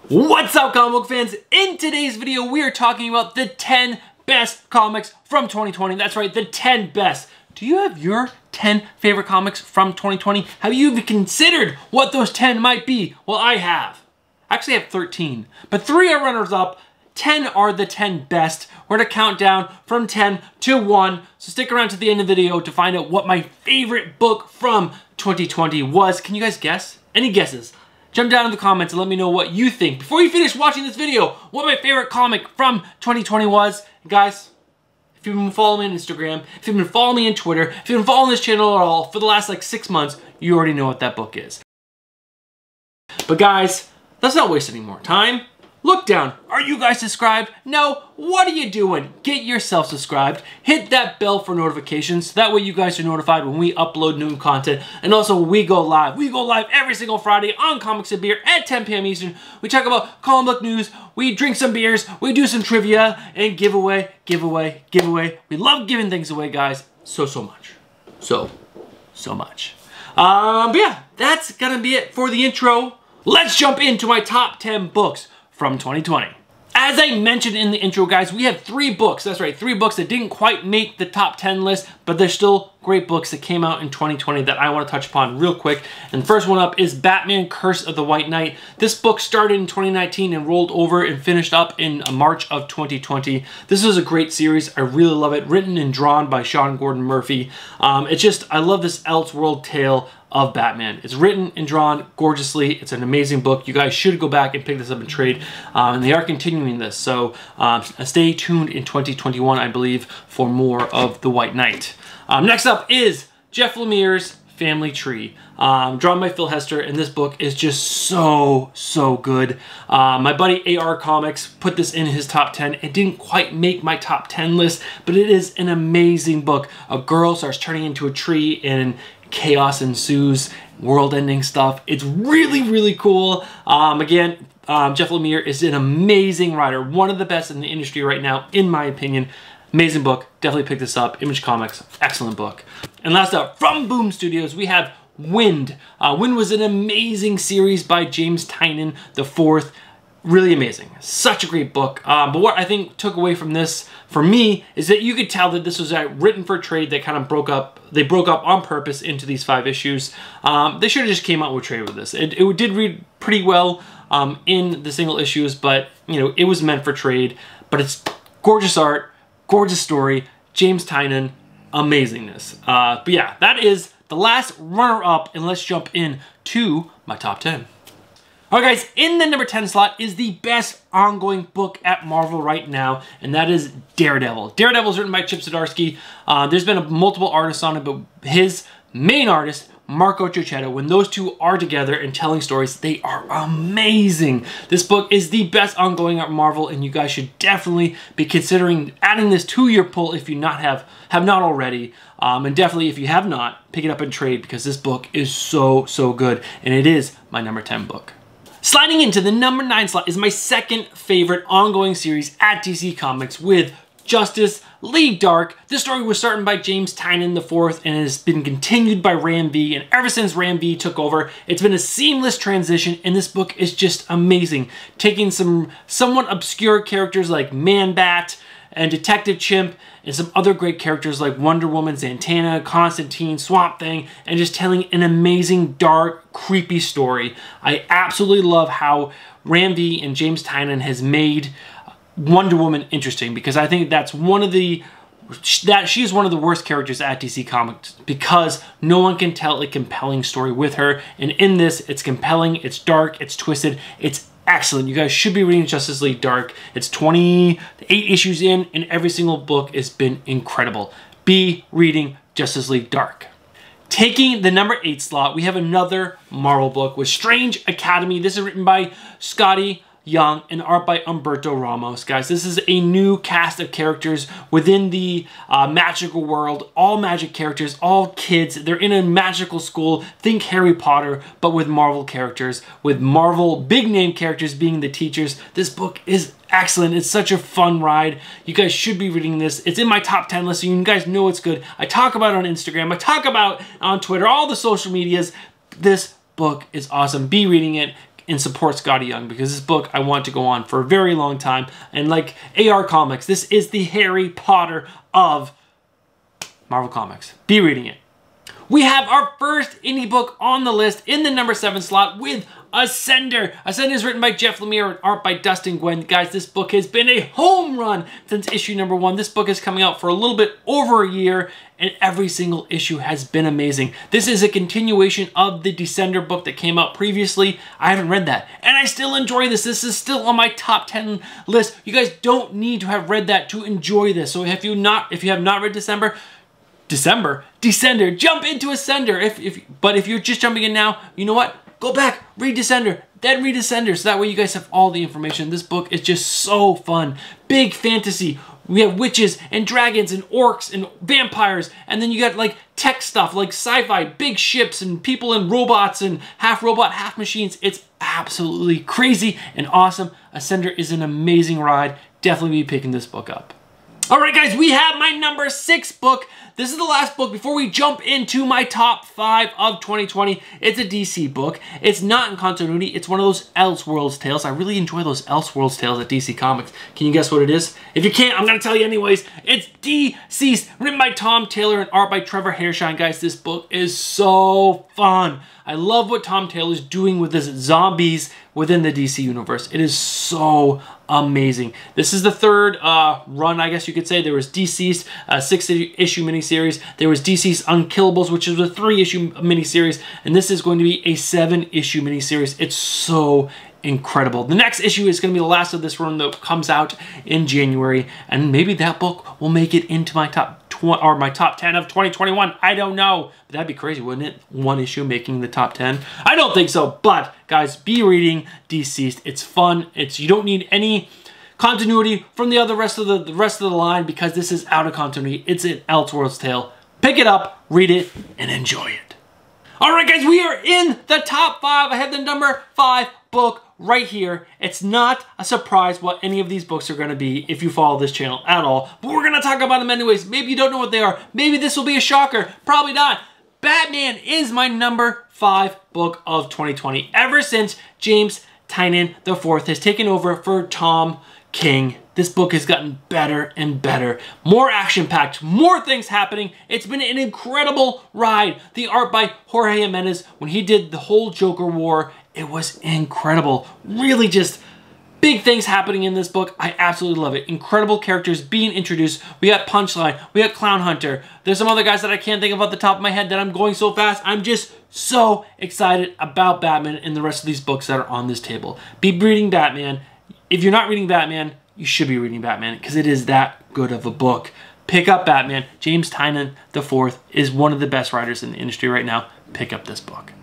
What's up, comic book fans? In today's video, we are talking about the 10 best comics from 2020. That's right, the 10 best. Do you have your 10 favorite comics from 2020? Have you even considered what those 10 might be? Well, I have. I actually have 13, but 3 are runners up. 10 are the 10 best. We're gonna count down from 10 to 1. So stick around to the end of the video to find out what my favorite book from 2020 was. Can you guys guess? Any guesses? Jump down in the comments and let me know what you think. Before you finish watching this video, what my favorite comic from 2020 was. Guys, if you've been following me on Instagram, if you've been following me on Twitter, if you've been following this channel at all for the last like 6 months, you already know what that book is. But guys, let's not waste any more time. Look down. Are you guys subscribed? No? What are you doing? Get yourself subscribed. Hit that bell for notifications. So that way you guys are notified when we upload new content. And also when we go live. We go live every single Friday on Comics and Beer at 10 p.m. Eastern. We talk about comic book news. We drink some beers. We do some trivia. And giveaway. We love giving things away, guys. So much. So much. But yeah, that's gonna be it for the intro. Let's jump into my top 10 books from 2020. As I mentioned in the intro, guys, we have 3 books. That's right, 3 books that didn't quite make the top 10 list, but they're still great books that came out in 2020 that I want to touch upon real quick. And the first one up is Batman Curse of the White Knight. This book started in 2019 and rolled over and finished up in March of 2020. This is a great series. I really love it. Written and drawn by Sean Gordon Murphy. I love this Elseworld tale of Batman. It's written and drawn gorgeously. It's an amazing book. You guys should go back and pick this up and trade. And they are continuing this. So stay tuned in 2021, I believe, for more of The White Knight. Next up is Jeff Lemire's Family Tree, drawn by Phil Hester, and this book is just so good. My buddy AR Comics put this in his top 10. It didn't quite make my top 10 list, but it is an amazing book. A girl starts turning into a tree and chaos ensues, world-ending stuff. It's really cool. Again, Jeff Lemire is an amazing writer, one of the best in the industry right now, in my opinion. Amazing book. Definitely pick this up. Image Comics, excellent book. And last up, from Boom Studios, we have Wynd. Wynd was an amazing series by James Tynion IV. Really amazing. Such a great book. But what I think took away from this, for me, is that you could tell that this was written for trade that kind of broke up. They broke up on purpose into these 5 issues. They should have just came out with trade with this. It did read pretty well in the single issues, but you know, it was meant for trade. But it's gorgeous art, gorgeous story, James Tynion, amazingness. But yeah, that is the last runner-up, and let's jump in to my top 10. Alright guys, in the number 10 slot is the best ongoing book at Marvel right now, and that is Daredevil. Daredevil is written by Chip Zdarsky. There's been multiple artists on it, but his main artist, Marco Checchetto, when those two are together and telling stories, they are amazing. This book is the best ongoing at Marvel, and you guys should definitely be considering adding this to your pull if you have not already. And definitely, if you have not, pick it up and trade, because this book is so good, and it is my number 10 book. Sliding into the number 9 slot is my second favorite ongoing series at DC Comics with Justice League Dark. This story was started by James Tynion IV and has been continued by Ram V, and ever since Ram V took over, it's been a seamless transition, and this book is just amazing. Taking some somewhat obscure characters like Man-Bat and Detective Chimp, and some other great characters like Wonder Woman, Zatanna, Constantine, Swamp Thing, and just telling an amazing, dark, creepy story. I absolutely love how Ram V and James Tynion has made Wonder Woman interesting, because I think that's she is one of the worst characters at DC Comics, because no one can tell a compelling story with her, and in this, it's compelling, it's dark, it's twisted, it's excellent. You guys should be reading Justice League Dark. It's 28 issues in, and every single book has been incredible. Be reading Justice League Dark. Taking the number 8 slot, we have another Marvel book with Strange Academy. This is written by Scotty Young and art by Humberto Ramos. Guys, this is a new cast of characters within the magical world. All magic characters, all kids. They're in a magical school. Think Harry Potter, but with Marvel characters, with Marvel big name characters being the teachers. This book is excellent. It's such a fun ride. You guys should be reading this. It's in my top 10 list, so you guys know it's good. I talk about it on Instagram. I talk about it on Twitter, all the social medias. This book is awesome. Be reading it. and support Scotty Young, because this book I want to go on for a very long time. And like AR Comics, this is the Harry Potter of Marvel Comics. Be reading it. We have our first indie book on the list in the number 7 slot with Ascender. Ascender is written by Jeff Lemire and art by Dustin Nguyen. Guys, this book has been a home run since issue number 1. This book is coming out for a little bit over a year, and every single issue has been amazing. This is a continuation of the Descender book that came out previously. I haven't read that, and I still enjoy this. This is still on my top 10 list. You guys don't need to have read that to enjoy this. So if you have not read Descender, jump into Ascender. But if you're just jumping in now, you know what? Go back, read Descender, then read Ascender, so that way you guys have all the information. This book is just so fun. Big fantasy. We have witches and dragons and orcs and vampires, and then you got like tech stuff, like sci-fi, big ships and people and robots and half robot, half machines. It's absolutely crazy and awesome. Ascender is an amazing ride. Definitely be picking this book up. All right, guys, we have my number 6 book. This is the last book before we jump into my top 5 of 2020. It's a DC book. It's not in continuity. It's one of those Elseworlds tales. I really enjoy those Elseworlds tales at DC Comics. Can you guess what it is? If you can't, I'm going to tell you anyways. It's DCeased, written by Tom Taylor and art by Trevor Hairshine. Guys, this book is so fun. I love what Tom Taylor is doing with his zombies within the DC universe. It is so amazing. This is the third run, I guess you could say. There was DCeased, 6-issue miniseries. There was DCeased Unkillables, which is a 3-issue miniseries. And this is going to be a 7-issue miniseries. It's so incredible. The next issue is going to be the last of this run that comes out in January. And maybe that book will make it into my top 10 of 2021. I don't know. But that'd be crazy, wouldn't it? One issue making the top 10. I don't think so. But guys, be reading DCeased. It's fun. You don't need any continuity from the rest of the line, because this is out of continuity. It's an Elseworlds tale. Pick it up, read it, and enjoy it. All right, guys, we are in the top 5. I have the number 5 book right here. It's not a surprise what any of these books are going to be if you follow this channel at all, but we're going to talk about them anyways. Maybe you don't know what they are. Maybe this will be a shocker. Probably not. Batman is my number 5 book of 2020. Ever since James Tynion IV has taken over for Tom King, this book has gotten better and better. More action-packed, more things happening. It's been an incredible ride. The art by Jorge Jimenez, when he did the whole Joker War, it was incredible. Really just big things happening in this book. I absolutely love it. Incredible characters being introduced. We got Punchline. We got Clown Hunter. There's some other guys that I can't think of off the top of my head that I'm going so fast. I'm just so excited about Batman and the rest of these books that are on this table. Be reading Batman. If you're not reading Batman, you should be reading Batman, because it is that good of a book. Pick up Batman. James Tynion IV is one of the best writers in the industry right now. Pick up this book.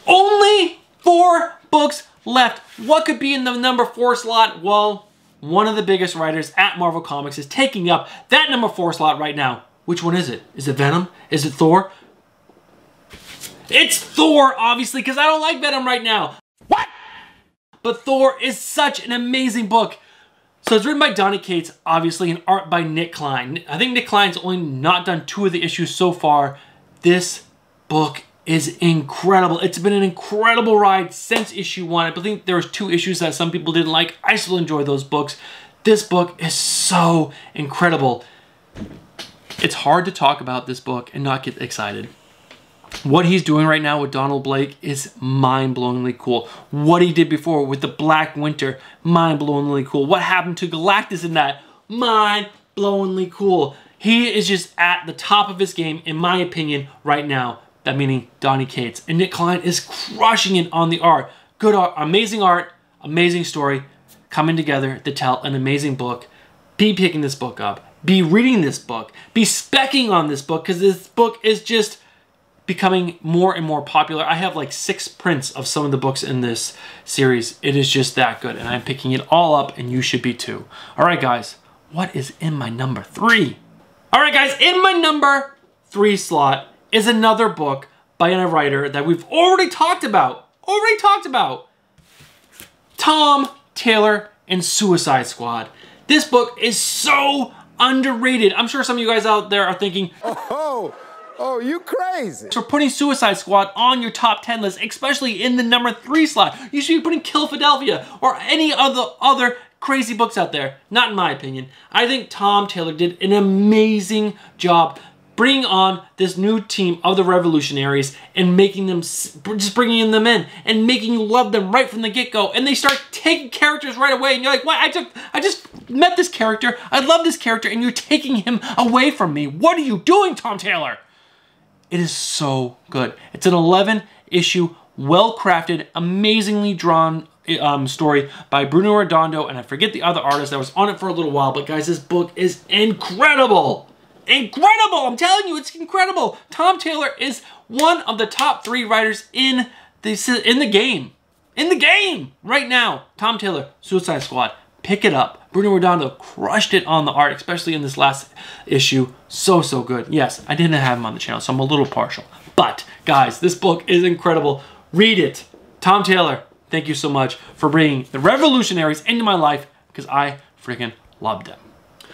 Only 4 books left. What could be in the number 4 slot? Well, one of the biggest writers at Marvel Comics is taking up that number 4 slot right now. Which one is it? Is it Venom? Is it Thor? It's Thor, obviously, because I don't like Venom right now. What? But Thor is such an amazing book. So it's written by Donny Cates, obviously, and art by Nick Klein. I think Nick Klein's only not done 2 of the issues so far. This book is incredible. It's been an incredible ride since issue 1. I believe there was 2 issues that some people didn't like. I still enjoy those books. This book is so incredible. It's hard to talk about this book and not get excited. What he's doing right now with Donald Blake is mind-blowingly cool. What he did before with the Black Winter, mind-blowingly cool. What happened to Galactus in that, mind-blowingly cool. He is just at the top of his game, in my opinion, right now. That meaning Donny Cates. And Nick Klein is crushing it on the art. Good art, amazing story, coming together to tell an amazing book. Be picking this book up. Be reading this book. Be specking on this book, because this book is just becoming more and more popular. I have like 6 prints of some of the books in this series. It is just that good, and I'm picking it all up, and you should be too. All right, guys, what is in my number 3? All right, guys, in my number 3 slot is another book by a writer that we've already talked about. Tom Taylor and Suicide Squad. This book is so underrated. I'm sure some of you guys out there are thinking, oh, Oh, you crazy. For putting Suicide Squad on your top 10 list, especially in the number 3 slot. You should be putting Kill Philadelphia or any other crazy books out there. Not in my opinion. I think Tom Taylor did an amazing job bringing on this new team of the Revolutionaries and making them, just bringing them in and making you love them right from the get-go. And they start taking characters right away and you're like, what? I just met this character. I love this character and you're taking him away from me. What are you doing, Tom Taylor? It is so good. It's an 11-issue, well-crafted, amazingly drawn story by Bruno Redondo, and I forget the other artist that was on it for a little while, but guys, this book is incredible. Incredible! I'm telling you, it's incredible. Tom Taylor is one of the top 3 writers in the game. In the game! Right now, Tom Taylor, Suicide Squad. Pick it up. Bruno Redondo crushed it on the art, especially in this last issue. So good. Yes, I didn't have him on the channel, so I'm a little partial. But, guys, this book is incredible. Read it. Tom Taylor, thank you so much for bringing the Revolutionaries into my life because I freaking loved them.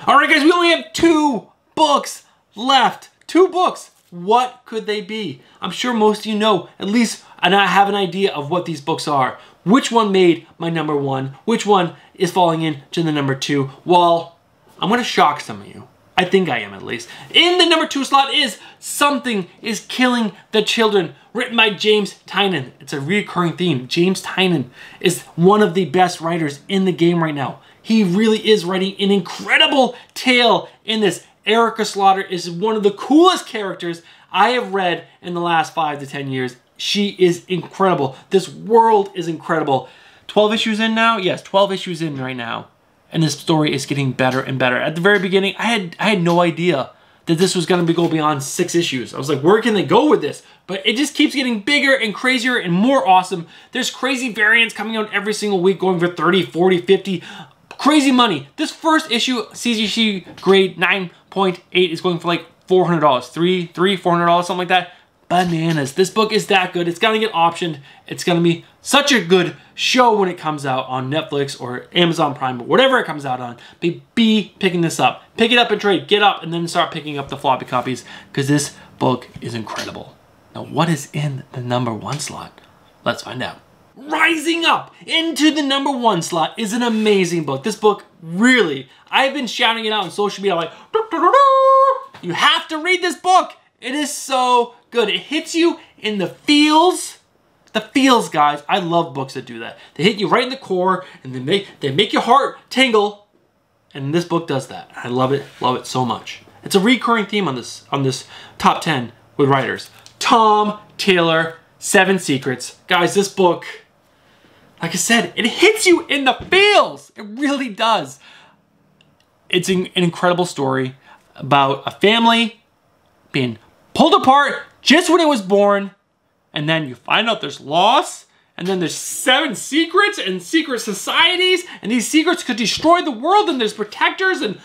Alright, guys, we only have 2 books left. 2 books. What could they be? I'm sure most of you know, at least, and I have an idea of what these books are. Which one made my number 1? Which one is falling into the number 2? Well, I'm going to shock some of you. I think I am, at least. In the number 2 slot is Something is Killing the Children, written by James Tynion. It's a recurring theme. James Tynion is one of the best writers in the game right now. He really is writing an incredible tale in this. Erica Slaughter is one of the coolest characters I have read in the last 5 to 10 years. She is incredible. This world is incredible. 12 issues in now? Yes, 12 issues in right now. And this story is getting better and better. At the very beginning, I had no idea that this was going to go beyond 6 issues. I was like, where can they go with this? But it just keeps getting bigger and crazier and more awesome. There's crazy variants coming out every single week, going for 30, 40, 50. Crazy money. This first issue, CGC grade 9.8, is going for like $400. $400, something like that. Bananas. This book is that good. It's gonna get optioned. It's gonna be such a good show when it comes out on Netflix or Amazon Prime or whatever it comes out on. Be picking this up. Pick it up and trade. Get up and then start picking up the floppy copies because this book is incredible. Now, what is in the number 1 slot? Let's find out. Rising up into the number 1 slot is an amazing book. This book, really, I've been shouting it out on social media like, you have to read this book. It is so good. It hits you in the feels. The feels, guys. I love books that do that. They hit you right in the core, and they make your heart tingle. And this book does that. I love it so much. It's a recurring theme on this top 10 with writers. Tom Taylor, 7 Secrets. Guys, this book, like I said, it hits you in the feels. It really does. It's an incredible story about a family being pulled apart just when it was born, and then you find out there's loss, and then there's 7 secrets and secret societies, and these secrets could destroy the world, and there's protectors, and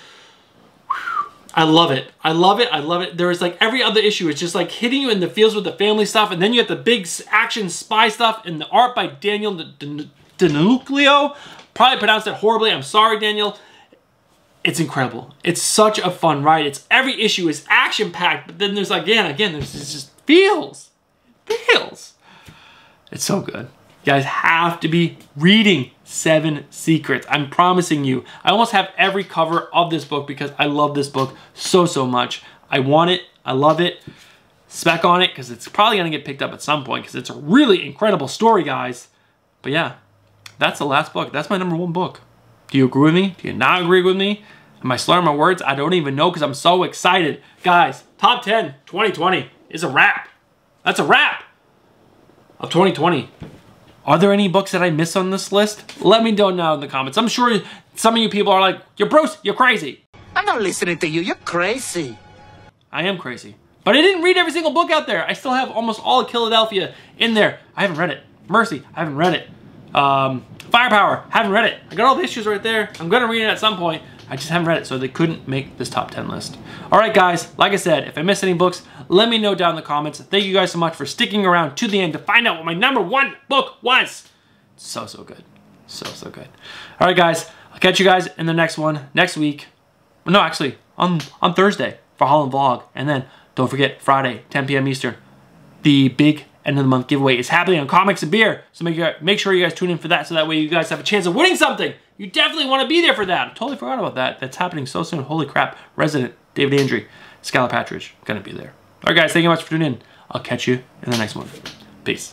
whew, I love it. I love it. I love it. There is like every other issue. It's just like hitting you in the feels with the family stuff, and then you have the big action spy stuff, and the art by Daniel DeNucleo. Probably pronounced it horribly. I'm sorry, Daniel. It's incredible. It's such a fun ride. It's every issue is action-packed, but then there's again, there's just feels. It's so good. You guys have to be reading 7 Secrets. I'm promising you. I almost have every cover of this book because I love this book so much. I want it. I love it. Spec on it because it's probably going to get picked up at some point because it's a really incredible story, guys. But yeah, that's the last book. That's my number 1 book. Do you agree with me? Do you not agree with me? Am I slurring my words? I don't even know because I'm so excited. Guys, top 10 2020 is a wrap. That's a wrap of 2020. Are there any books that I miss on this list? Let me know now in the comments. I'm sure some of you people are like, you're Bruce, you're crazy. I'm not listening to you. You're crazy. I am crazy. But I didn't read every single book out there. I still have almost all of Philadelphia in there. I haven't read it. Mercy, I haven't read it. Firepower, haven't read it. I got all the issues right there. I'm gonna read it at some point. I just haven't read it, so they couldn't make this top 10 list. All right, guys, like I said, if I missed any books, let me know down in the comments. Thank you guys so much for sticking around to the end to find out what my number 1 book was. So good. So good. All right, guys, I'll catch you guys in the next one next week. No, actually, on Thursday for Holland Vlog. And then Don't forget, Friday, 10 p.m. Eastern, the big end of the month giveaway is happening on Comics and Beer. So make sure you guys tune in for that so that way you guys have a chance of winning something. You definitely want to be there for that. I totally forgot about that. That's happening so soon. Holy crap. Resident, David Andry, Skylar Patridge, gonna be there. All right, guys, thank you much for tuning in. I'll catch you in the next one. Peace.